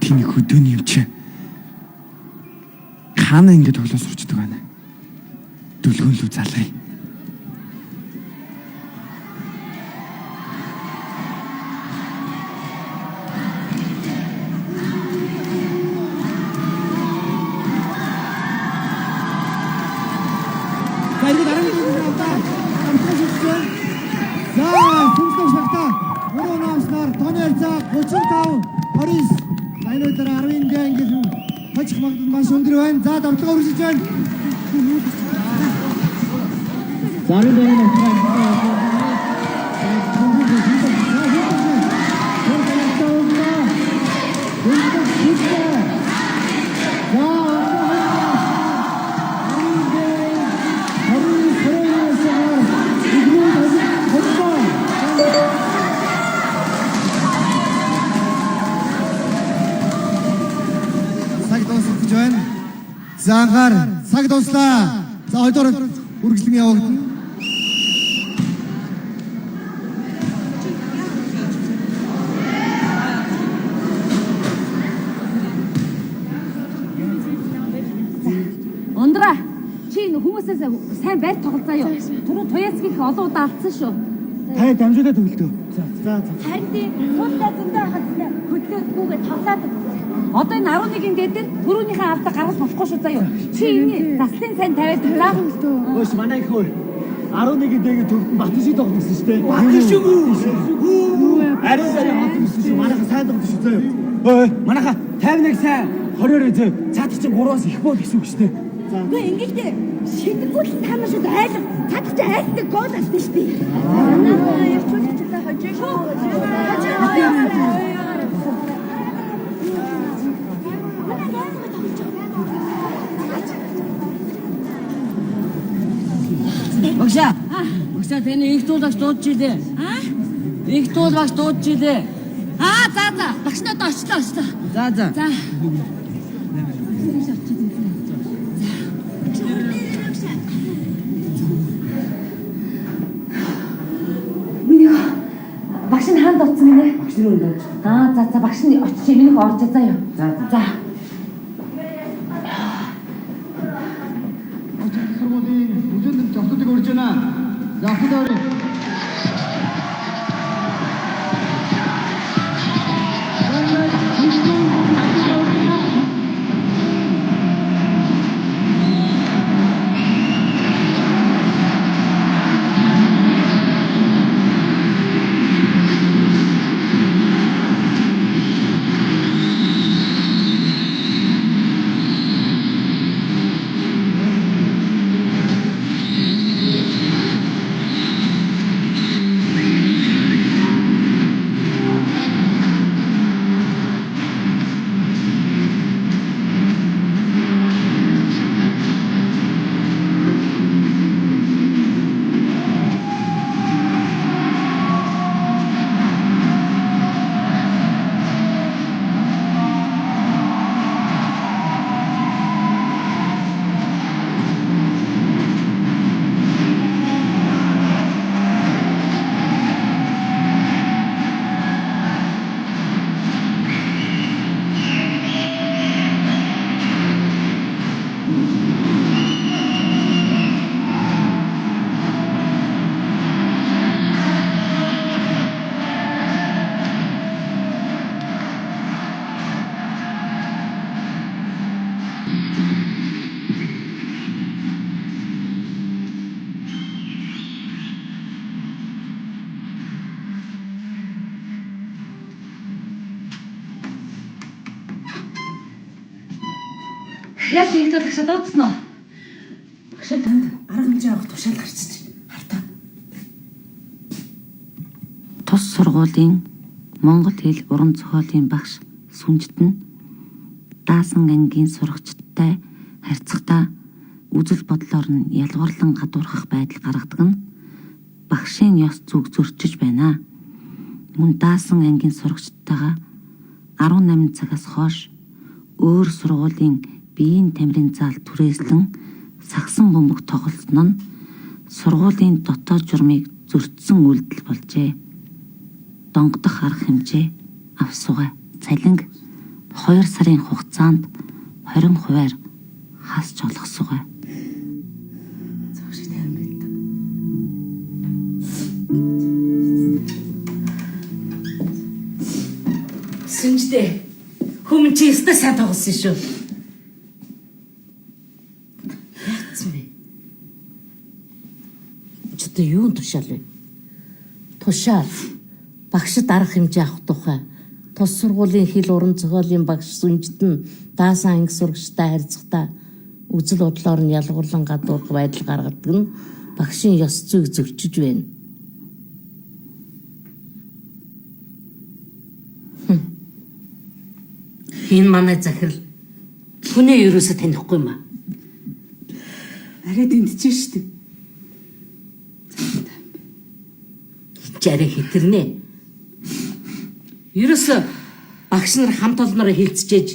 тийм их хөдөөний юм чи. Хаана ингэж тоглож сурчдаг байна. Дүлгөөн лүү залгая. Маш өндөр байна. За давталгаа үргэлжлэж байна. Зарим байна. За анхаар цаг дуслаа. За хоёроор үргэлжлэн явагдана. Ундраа. Чи энэ хүмүүсээс сайн барь тоглоцоо юу? Түрүү туяцгийг олон удаа алдсан шүү. Та дамжуулаад төгөлтөө. За. Харин тийм суултаа зөндөө хатсан. Хөдлөөдгүйгээ тоглоод. Одоо энэ 11-ийн дээр түрүүнийхээ алдаа гаргаж болохгүй шүү заяа. Чи энэ заслын сайн тавиад ирлаа. Өөш манай их хөр 11-ийн дээг төгтөн Батшиг тоглосон шүү дээ. Батшиг үү? Ариун сарын хатсан шүү. Манайха сайн тоглосон шүү заяа. Ой, манайха 51 сайн 20-оор зөө. Цаадах чинь 3-аас их бол гэсэн үг шүү дээ. Үгүй ингэхдээ шийдэггүй таамаа шүү айлг. Цаадах чинь айлдаг гол алдсан шүү дээ. Явчихлаа хожиг. Багшаа таны их тул багш дуудаж илээ. Их тул багш дуудаж илээ. За. Багш нь одоо очлоо. За. Миний багш нь хаанд утсан гинэ? Багш нь дуудаж. За багш нь очиж минийх орж заяа. За. Үжинд зовтодыг урьж байна. За ахлаар. Яг их тул багшаа дуудсан уу? Багшаа танд арга хэмжээ авах тушаал гарчиж хартаа. Тус сургуулийн Монгол хэл уран зохиолын багш Сүнжит нь даасан ангийн сурагчдтай харьцахдаа үзэл бодлоор нь ялгарлан гадуурхах байдал гаргадаг нь багшийн ёс зүг зөрчиж байна. Мөн даасан ангийн сурагчдтайгаа 18 цагаас хойш өөр сургуулийн биеийн тамирын зал түрээслэн сагсан бөмбөг тоглосон нь сургуулийн дотоод журмыг зөрчсөн үйлдэл болжээ. Донгодох арга хэмжээ авсугай цалинг 2 сарын хугацаанд 20% хасч олгосгоо. Сүнжтэй. Хүмүн чи өстө сайн тоглосон шүү. Яатсан бэ? Чөтө юу тушаал вэ? Тушаал. Багшд арга хэмжээ авах тухай. Тус сургуулийн хил уран зохиолын багш Сүнжтэн даасан анги сурагчтай харьцахдаа үзэл бодлоор нь ялгуурлан гадуурх байдал гаргадаг нь багшийн ёс зүйг зөрчиж байна. Энэ манай захирал хүнээ ерөөсө танихгүй юм аа. Арай дэмтэж штеп. Чарэ хитэрнэ. Ерөөсө багш нар хамт олноор хилцчээж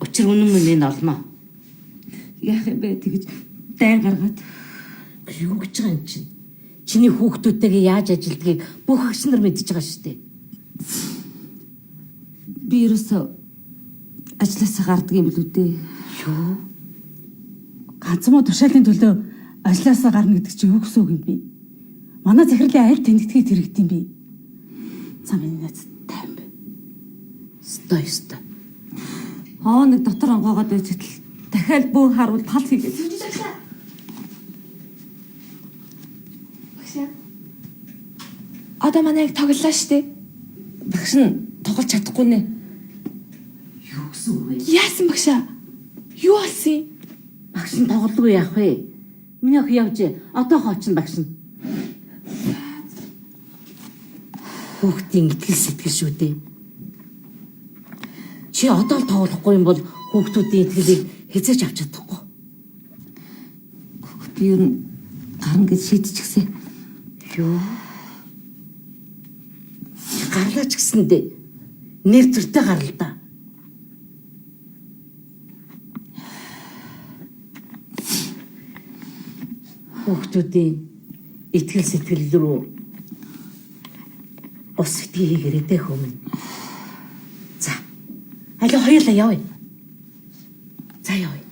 учир үнэн мөнийг олно. Яах юм бэ тэгж дайр гаргаад Юу гэж байгаа юм чинь? Чиний хүүхдүүдтэйгээ яаж ажилдгийг бүх агш нар мэдж байгаа шүү дээ. би ерөөсөө ажлаасаа гардаг юм билүү дээ. Юу? Ганцмаа тушаалын төлөө ажлаасаа гарна гэдэг чинь юу гэсэн үг юм бэ? Манай захирлын аль тэнэгтгээд хэрэгдэв юм бэ? Цаа миний найз тайван бэ. Стой. Нэг дотор онгоогоод байж хэл дахиад бөө харуул тал хийгээд. Одоо манайг тоглолоо штэ. Багш нь тоглож чадахгүй нэ. Юу гэсэн үг вэ? Яасан багшаа? Юу болсон юм? Багш нь тоглолгүй яах вэ? Миний охин явж одоо хооч нь багш нь. Хүүхдийн итгэл сэтгэл шүү дээ. Чи одоо л тоглохгүй юм бол хүүхдүүдийн итгэлийг хязгаарч авч чадахгүй. Би ер нь гарна гэж шийдчихсэн. Юу? Гарлаач гэсэндээ нэр төртэй гарал да. Хүүхдүүдийн итгэл сэтгэл рүү ус итгэе хийгээрэй хүмүүн. За. Аль хоёулаа явъя. За явъя.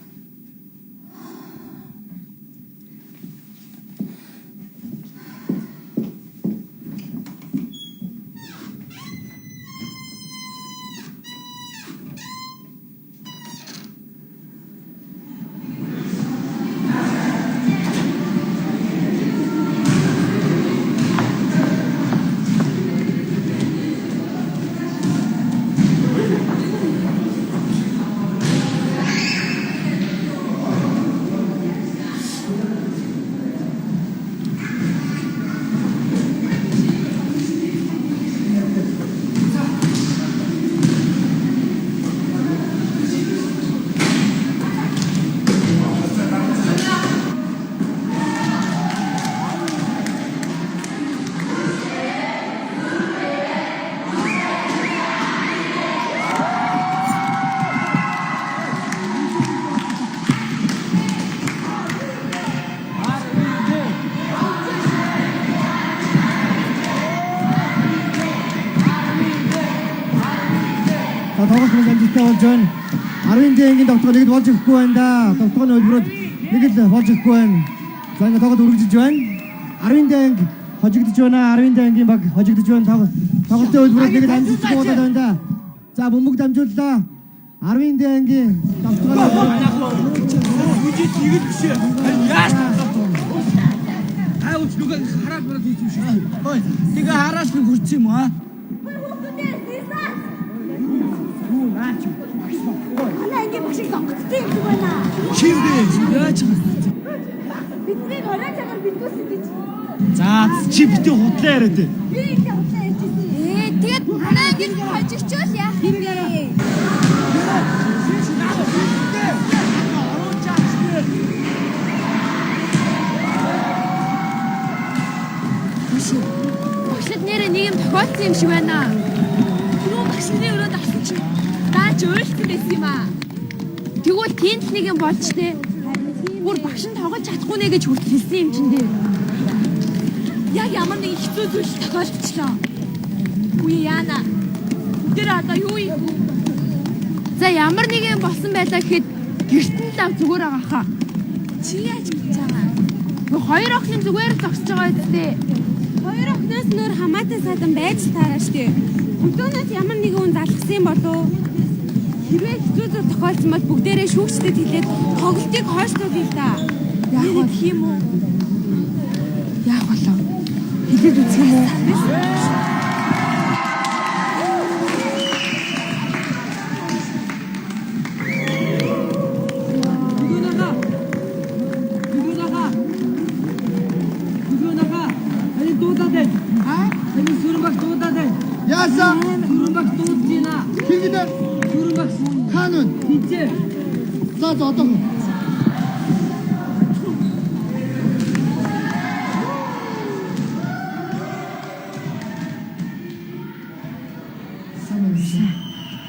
Тоглох амжилттай болж байна. 10-ын дэнгийн тоглох нэгд болж өгөхгүй байна да. Тоглохын хөлбөрөд нэгд болж өгөхгүй байна. За ингээд тоглоод үргэлжлэж байна. 10-ын дэнг хожигдож байна. 10-ын дэнгийн баг хожигдож байна. Тоглолтын хөлбөрөд нэгд амжилттай болоод байна да. За бөмбөг дамжууллаа. 10-ын дэнгийн тоглохоо үжид нэгд биш. Яаш Аач нүгэ хараад бараад хийх юм шиг. Ой, тэгээ хараад нэг хүрчих юм аа. Манай анги багшиг сонгоцсон юм байна. Шин бэ? Яаж юм? Бидний орой цагаар битүүсэн гэж. За чи битээ худлаа яриад дээ. Би ингэ худлаа ярьчихсан. Тэгээд манай ангид хожигчвал яах юм бэ? Багшд нэрээ нэг юм тохиолдсон юм шиг байна. Юу багшны өрөөнд авсан чи даач ойлцсон байсан юм аа. Тэгвэл тэнд нэг юм болж тээ. Бүр багш нь тоглож чадахгүй нэ гэж хүртэл хэлсэн юм чинь дээ. Яг ямар нэг хэцүү зүйл тохиолдчихлоо. Үе яана. Тэр одоо юу юм? За ямар нэг юм болсон байлаа гэхэд гэртэн лав зүгээр байгаа хаа. Чи яаж гэж байгаа? Нөгөө хоёр охин зүгээр зогсож байгаа үстэй. Хоёр охноос нөр хамаатай сайдан байж таараа штэ. Өдөөнөөс ямар нэгэн хүн залгсан болов. Хэрвээ хэцүү зүйл тохиолдсон бол бүгдээрээ шүүгчдэд хэлээд тоглолтыг хойшлуулъя л да. Яг гэх юм уу? Яах болов? Хэлээд үзэх юм уу? Яасан? Сүрэмбаг дуудчихна. Хингэдэ? Сүрэмбаг хаанун? Хинчээ. За одоо.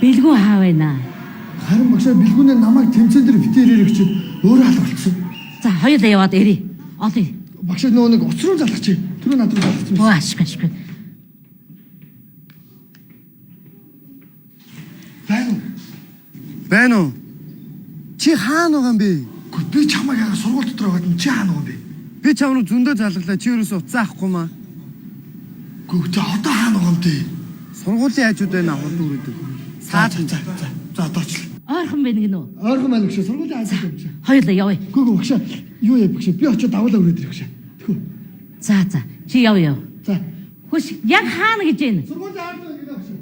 Бэлгүү хаа байна? Харин багшаа бэлгүүнээ намайг тэмцээн дээр битээрээр өгчөд өөрөө алгуулсан. За хоёулаа яваад ирээ. Олъё. Багшаа нөгөө нэг уц руу залгачих. Түрүү над руу залгасан. Оо ашиг. Байна уу? Чи хаана байгаа юм бэ? Би чамайг яга сургууль дотор байгаад чи хаана байгаа юм бэ? Би чам руу зөндөө залглаа. Чи ерөөсөө уцаахгүй маа. Гүг одоо хаана байгаа юм бэ? Сургуулийн хажууд байна хурд үрээдэг. За одооч. Ойрхон байна гинөө. Ойрхон байна гэж сургуулийн хажууд юм чи. Хоёулаа явъя. Гүг багшаа юу яа багшаа би очиод давуулаа өрөөд ирэх багшаа. Тэхүү. За чи явъя. За. Хөш яг хаана гэж байна? Сургуулийн хажууд гинэ багшаа.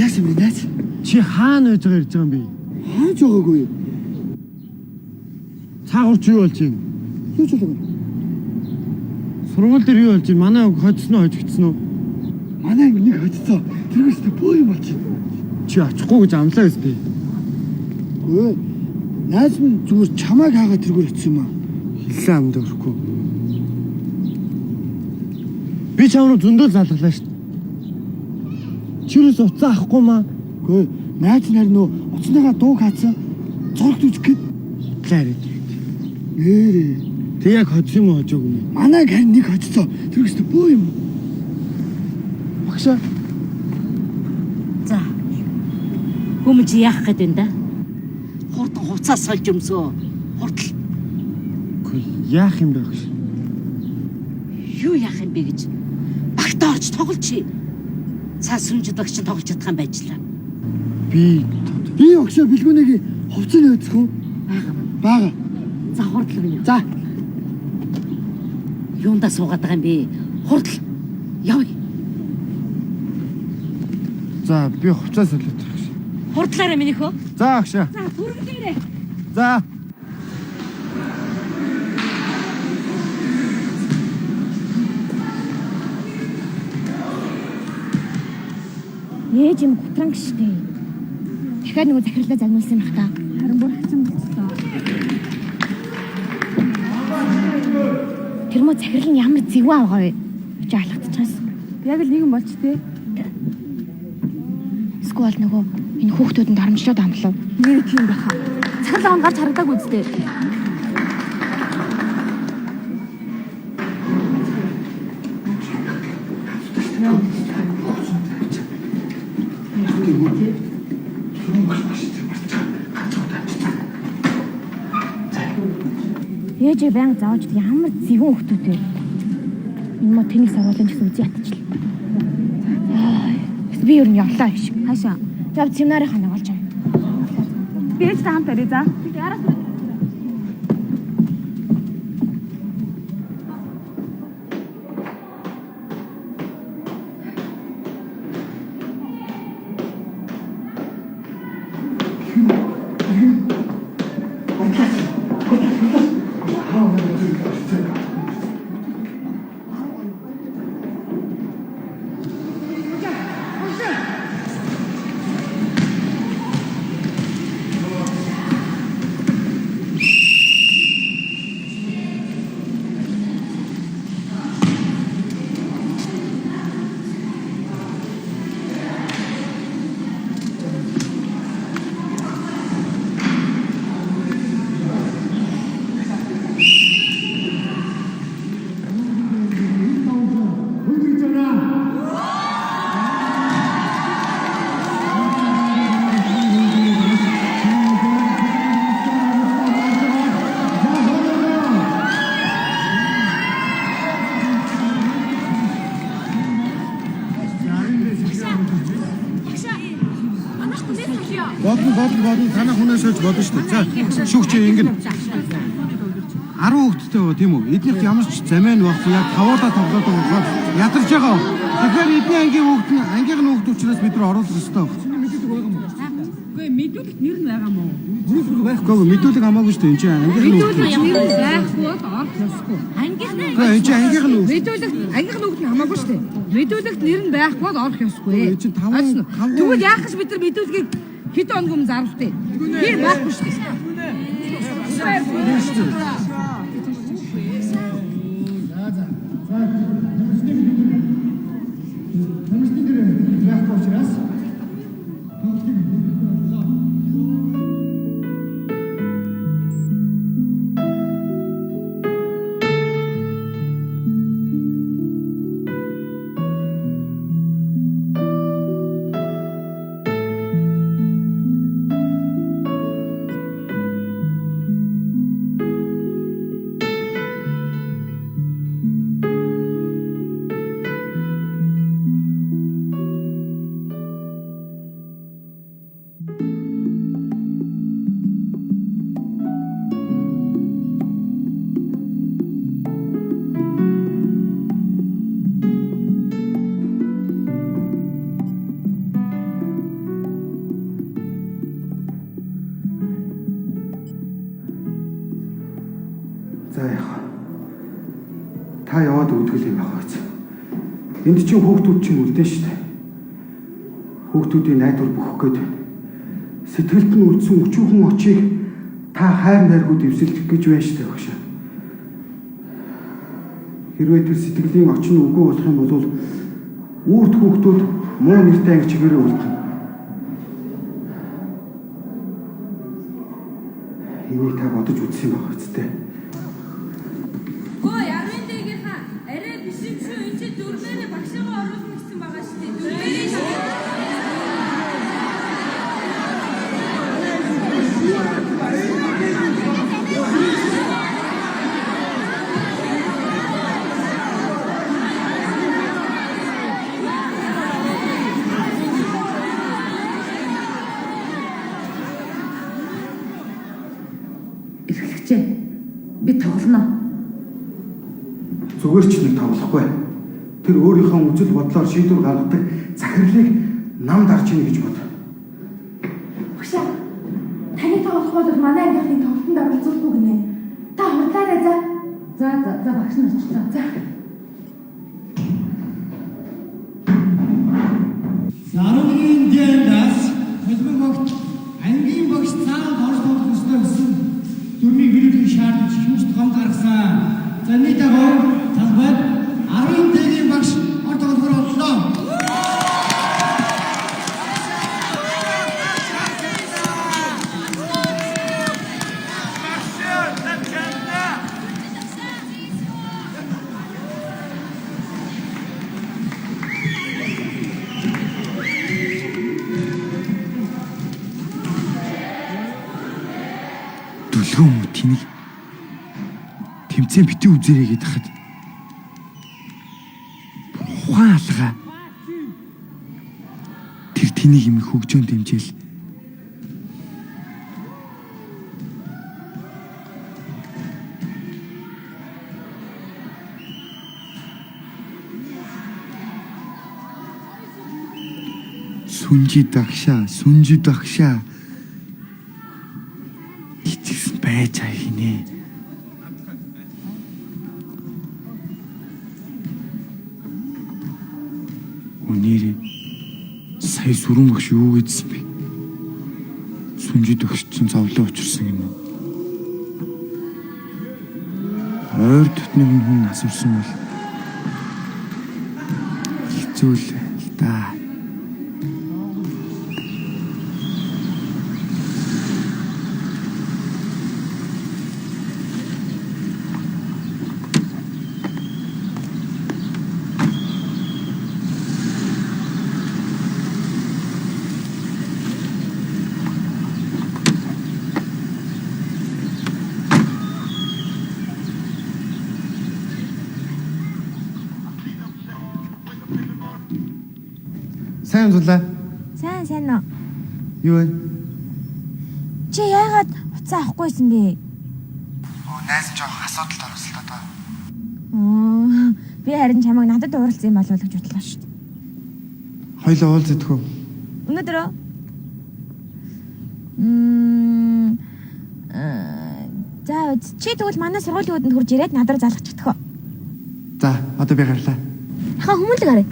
Яасан бэ наач? Чи хаана байж байгаа ирж байгаа юм бэ? Хааж байгаагүй юу? Цаагаарч юу болж юм? Юу ч болоогүй. Сургууль дээр юу болж юм? Манай хоцсон уу, хожигдсон уу? Манай анги нэг хоцсоо. Тэргээс тэ бөө юм болж байна. Чи очихгүй гэж амлаа биз дээ. Гүй. Наач минь зүгээр чамайг хаагаад тэргээр очсон юм аа. Хэлсэн амд өрөхгүй. Би чам руу зөндөө залглаа шүү. Чи юус уцаа ахгүй маа? Гүй. Наач нар нөө уцныхаа дууг хаацсан. Зургт үзэх гээд Лаарэ. нэрээ. Тэг яг хоцсон юм уу, хожоогүй юм? Манай харин нэг хоцсоо. Тэргээс тэ бөө юм. Багшаа. За. Хүм чи яах гээд байна да? Хурдан хувцас сольж өмсөө. Хурдл. Гүй яах юм бэ багш? Юу яах юм бэ гэж. Багт орж тоглолч. Цаас сүнжид багш чинь тоглож чадах юм байжлаа. Би багшаа бэлгүүнийг хувцас нөөцөх үү? Бага. За хурдл гинэ. За. Юундаа суугаад байгаа юм бэ? Хурдл. Явъя. за би хувцас солиод багш. Хурдлаараа минийхөө. За багшаа. За түргэлээрээ. За. Ээж юм гутранг штэ. Дахиад нөгөө захирлаа загнуулсан юм бах та. Харин бүр хацсан болчихлоо. Тэр мө захирал нь ямар зэвэн авгаа вэ? Чи алгадчихаас. Яг л нэгэн болч тээ. Сквал нөгөө энэ хүүхдүүдэнд харамчлаад амлав. Нэр тийм баха. Захирлаа он гарч харагдаагүй үстэй. Ээж баян зааж ямар зэвэн хүүхдүүд вэ? Энэ мө тэнийг савуулан гэсэн үзий ятчихлаа. Би ер нь явлаа биш. Хаашаа? Жав семинарын ханаг олж байгаа. Би ээж та хамт арай за. Яраас бодно, танаа хүнээс олж бодно шүү дээ. За шүүгч ингэн 10 хүүхэдтэй байгаа тийм үү? Эднийх ямар ч замаа нь байхгүй яг тавуулаа тоглоод байгаа. Ядарч байгаа. Тэгэхээр эдний ангийн хүүхэд нь ангийнх нь хүүхэд учраас бид нар оруулах ёстой. Үгүй мэдүүлэх нэр нь байгаа мó. Мэдүүлэг байхгүй мэдүүлэг хамаагүй шүү дээ. Энд чинь ангийнх нь хүүхэд. Нэр байхгүй бол орох ёсгүй. Ангийнх нь Энд чинь ангийнх нь хүүхэд. мэдүүлэх ангийнх нь хүүхэд нь хамаагүй шүү дээ. Мэдүүлэгт нэр нь байхгүй бол орох ёсгүй. Энд чинь 5 Тэгвэл яах гэж бид нар мэдүүлгийг хэд хоног өмнө зарвал тээ. Тийм байхгүй шүү дээ. За яах. Та яваад өвдгөл юм байгаа биз. Энд чинь хүүхдүүд чинь үлдэн шүү дээ. Хүүхдүүдийн найдвар бүхэх гээд сэтгэлд нь үлдсэн өчүүхэн очийг та хайр найргууд эвсэлдэх гэж байна шүү дээ багш. Хэрвээ тэр сэтгэлийн оч нь үгүй болох юм бол үрд хүүхдүүд муу нэртэй анги чигээрээ үлдэнэ. Энийг та бодож үзсэн юм байгаа биз дээ. Гоо ярын дээгийнхаа арай биш юм шүү. Энд чи дөрмээрээ багшаагаа оруулах гэсэн байгаа шүү дээ. Эрхлэгчээ. Би тоглоно. Зүгээр ч нэг тоглохгүй. Тэр өөрийнхөө үзэл бодлоор шийдвэр гаргадаг захирлыг нам дарж ийн гэж бод. Багшаа. Таны тоглох бол манай ангийнхны тоглолтод оролцуулахгүй гинэ. Та худлаарай за. За багш нь очлоо. За. Заругийн дэндас хэлбэг багт ангийн багш цаанд орж тоглох ёстой гэсэн дүрмийн гэрээний шаардлагч хүмүүст гом гаргасан. За нэг дагуу талбайд 10 дэгийн багш орж тоглохоор боллоо. Дүлгөө мө тэнийг тэмцээн бити үзээрэй гэдэг хад. Ухаан алгаа. Тэр тэнийг юм хөгжөөн дэмжээл. Сүнжи дагшаа. Эцэгсэн байж аа хийнэ. Үнээр сая сүрэн багш юу гэдсэн бэ? Сүнжид өгч чинь зовлон учирсан юм уу? Ойр дотны хүн асуусан бол хэцүү л да. Сайн уу? Сайн уу? Юу вэ? Утсаа авахгүйсэн би. Найз нь жоох асуудалд орсон л доо. Би харин чамайг надад ууралсан юм болов уу гэж бодлоо шүү дээ. Хоёлоо уулздаг уу? Өнөөдөр за чи тэгвэл манай сургуулийн үүдэнд хурж ирээд надруу залгах чадах уу? За, одоо би гарлаа. Яхаа хүмүүлэг арай.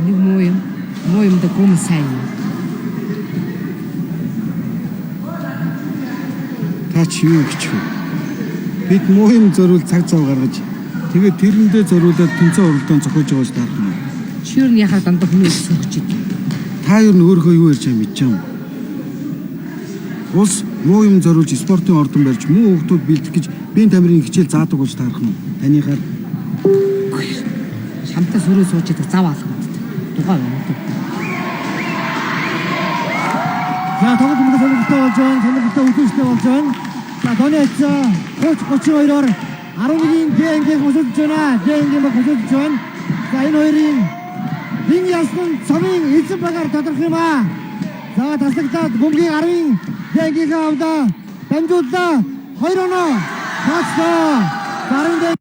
Нэг муу юм да гүм сайн. Та чи юу гэж вэ? Бид муу юм зориул цаг зав гаргаж тэгээд тэрэндээ зориулаад тэнцээ уралдаан зохиож байгааж таарна. Чи юу яхаа дандаа хүмүүс сөхөж идэв. Та юу нөөрхөө юу ярьж байгаа мэдэж юм. Улс муу юм зориулж спортын ордон барьж муу хүүхдүүд бэлдэх гэж биеийн тамирын хичээл заадаг болж таарах нь. Таныхаар Шамтаа сүрээ сууж идэх зав алга. Тухай байна. За тоглолт мөнгө сонирхолтой болж байна. Сонирхолтой үзүүлэлттэй болж байна. За Донец 30-32-оор 11-ийн ДНГ хөсөлж байна. ДНГ баг хөсөлж байна. За энэ хоёрын ринг ясны цомын эзэн багаар тодорхой юм аа. За таслагтаад бөмбөгийн 10-ийн ДНГ-ийн авда дамжууллаа. 2 оноо. Тацлаа. Гарантай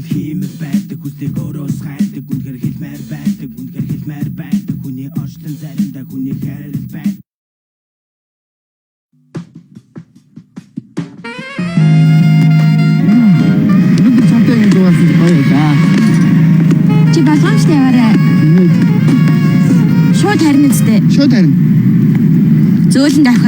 Химэр байдаг, хүслийг өөрөөс хайдаг, үнэхээр хэлмээр байдаг, үнэхээр хэлмээр байдаг, хүний орчлон заримдаа хүний хайрал байдаг. өнөөдөр цантай юм дуусах гоё да. Чи болгоомжтой яваарай. Шууд харин үстэй. Шууд харин. Зөөлөн давх